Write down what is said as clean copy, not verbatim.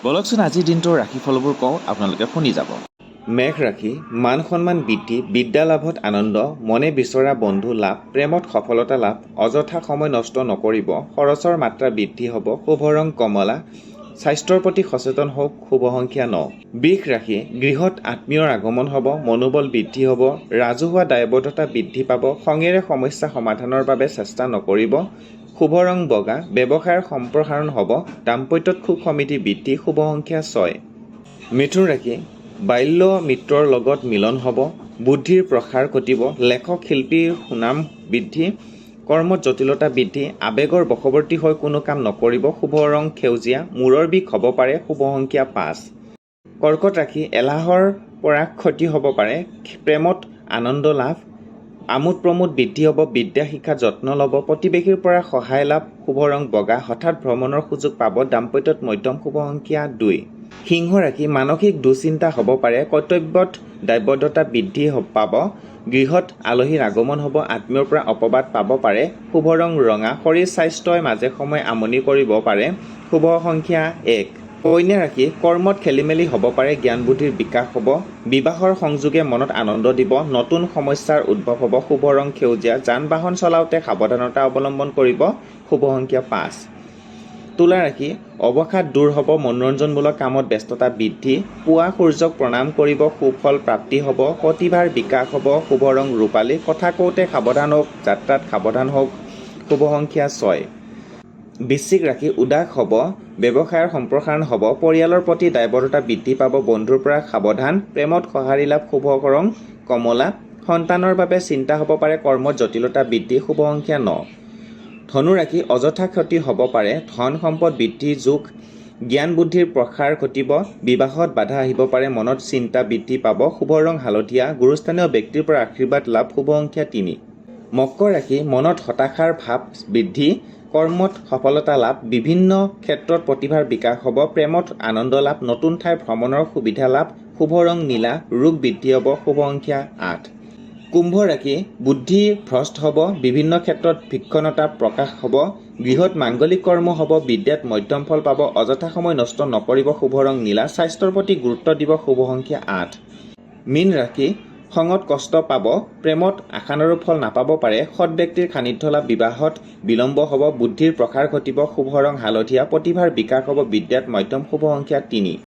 বলকচোন আজিৰ দিনটোৰ ৰাশিফলবোৰ কওঁ, আপোনালোকে শুনি যাব। মেঘ ৰাশি, মান সন্মান বৃদ্ধি, বিদ্যা লাভত আনন্দ, মনে বিচৰা বন্ধু লাভ, প্ৰেমত সফলতা লাভ, অযথা সময় নষ্ট নকৰিব, খৰচৰ মাত্ৰা বৃদ্ধি হ'ব, শুভ ৰং কমলা, স্বাস্থ্যৰ প্ৰতি সচেতন হওক, শুভ সংখ্যা 9। বৃষ ৰাশি, গৃহত আত্মীয়ৰ আগমন হ'ব, মনোবল বৃদ্ধি হ'ব, ৰাজহুৱা দায়বদ্ধতা বৃদ্ধি পাব, খঙেৰে সমস্যা সমাধানৰ বাবে চেষ্টা নকৰিব, শুভ ৰং বগা, ব্যৱসায়ৰ সম্প্ৰসাৰণ হ'ব, দাম্পত্যত সুখ সমৃদ্ধি বৃদ্ধি, শুভ সংখ্যা 6। মিথুন ৰাশি, বাল্য মিত্ৰৰ লগত মিলন হ'ব, বুদ্ধিৰ প্ৰসাৰ ঘটিব, লেখক শিল্পীৰ সুনাম বৃদ্ধি, কৰ্মত জটিলতা বৃদ্ধি, আৱেগৰ বশৱৰ্তী হৈ কোনো কাম নকৰিব, শুভ ৰং সেউজীয়া, মূৰৰ বিষ হ'ব পাৰে, শুভ সংখ্যা 5। কৰ্কট ৰাশি, এলাহৰ পৰা ক্ষতি হ'ব পাৰে, প্ৰেমত আনন্দ লাভ, আমোদ প্ৰমোদ বৃদ্ধি হ'ব, বিদ্যা শিক্ষাত যত্ন ল'ব, প্ৰতিবেশীৰ পৰা সহায় লাভ, শুভ ৰং বগা, হঠাৎ ভ্ৰমণৰ সুযোগ পাব, দাম্পত্যত মধ্যম, শুভ সংখ্যা 2। সিংহ ৰাশি, মানসিক দুশ্চিন্তা হ'ব পাৰে, কৰ্তব্যত দায়বদ্ধতা বৃদ্ধি পাব, গৃহত আলহীৰ আগমন হ'ব, আত্মীয়ৰ পৰা অপবাদ পাব পাৰে, শুভ ৰং ৰঙা, শৰীৰ স্বাস্থ্যই মাজে সময়ে আমনি কৰিব পাৰে, শুভ সংখ্যা 1। কন্যা ৰাশি, কৰ্মত খেলিমেলি হ'ব পাৰে, জ্ঞান বুদ্ধিৰ বিকাশ হ'ব, বিবাহৰ সংযোগে মনত আনন্দ দিব, নতুন সমস্যাৰ উদ্ভৱ হ'ব, শুভ ৰং সেউজীয়া, যান বাহন চলাওঁতে সাৱধানতা অৱলম্বন কৰিব, শুভ সংখ্যা 5। তুলা ৰাশি, অৱসাদ দূৰ হ'ব, মনোৰঞ্জনমূলক কামত ব্যস্ততা বৃদ্ধি, পুৱা সূৰ্যক প্ৰণাম কৰিব, সুফল প্ৰাপ্তি হ'ব, প্ৰতিভাৰ বিকাশ হ'ব, শুভ ৰং ৰূপালী, কথা কওঁতে সাৱধান হওক, যাত্ৰাত সাৱধান হওক, শুভ সংখ্যা 6। বৃশ্চিক ৰাশি, উদাস হ'ব, ব্যৱসায়ৰ সম্প্ৰসাৰণ হ'ব, পৰিয়ালৰ প্ৰতি দায়বদ্ধতা বৃদ্ধি পাব, বন্ধুৰ পৰা সাৱধান, প্ৰেমত সঁহাৰি লাভ, শুভ ৰং কমলা, সন্তানৰ বাবে চিন্তা হ'ব পাৰে, কৰ্মত জটিলতা বৃদ্ধি, শুভ সংখ্যা 9। ধনু ৰাশি, অযথা ক্ষতি হ'ব পাৰে, ধন সম্পদ বৃদ্ধি যোগ, জ্ঞান বুদ্ধিৰ প্ৰসাৰ ঘটিব, বিবাহত বাধা আহিব পাৰে, মনত চিন্তা বৃদ্ধি পাব, শুভ ৰং হালধীয়া, গুৰুস্থানীয় ব্যক্তিৰ পৰা আশীৰ্বাদ লাভ, শুভ সংখ্যা 3। মকৰ ৰাশি, মনত হতাশাৰ ভাৱ বৃদ্ধি, কৰ্মত সফলতা লাভ, বিভিন্ন ক্ষেত্ৰত প্ৰতিভাৰ বিকাশ হ'ব, প্ৰেমত আনন্দ লাভ, নতুন ঠাই ভ্ৰমণৰ সুবিধা লাভ, শুভ ৰং নীলা, ৰোগ বৃদ্ধি হ'ব, শুভ সংখ্যা 8। কুম্ভ ৰাশি, বুদ্ধি ভ্ৰষ্ট হ'ব, বিভিন্ন ক্ষেত্ৰত ভিক্ষণতা প্ৰকাশ হ'ব, গৃহত মাংগলিক কৰ্ম হ'ব, বিদ্যাত মধ্যম ফল পাব, অযথা সময় নষ্ট নকৰিব, শুভ ৰং নীলা, স্বাস্থ্যৰ প্ৰতি গুৰুত্ব দিব, শুভ সংখ্যা 8। মীন ৰাশি, খঙত কষ্ট পাব, প্ৰেমত আশানুৰূপ ফল নাপাব পাৰে, সৎ ব্যক্তিৰ সান্নিধ্য লাভ, বিবাহত বিলম্ব হ'ব, বুদ্ধিৰ প্ৰসাৰ ঘটিব, শুভ ৰং হালধীয়া, প্ৰতিভাৰ বিকাশ হ'ব, বিদ্যাত মধ্যম, শুভ সংখ্যা 3।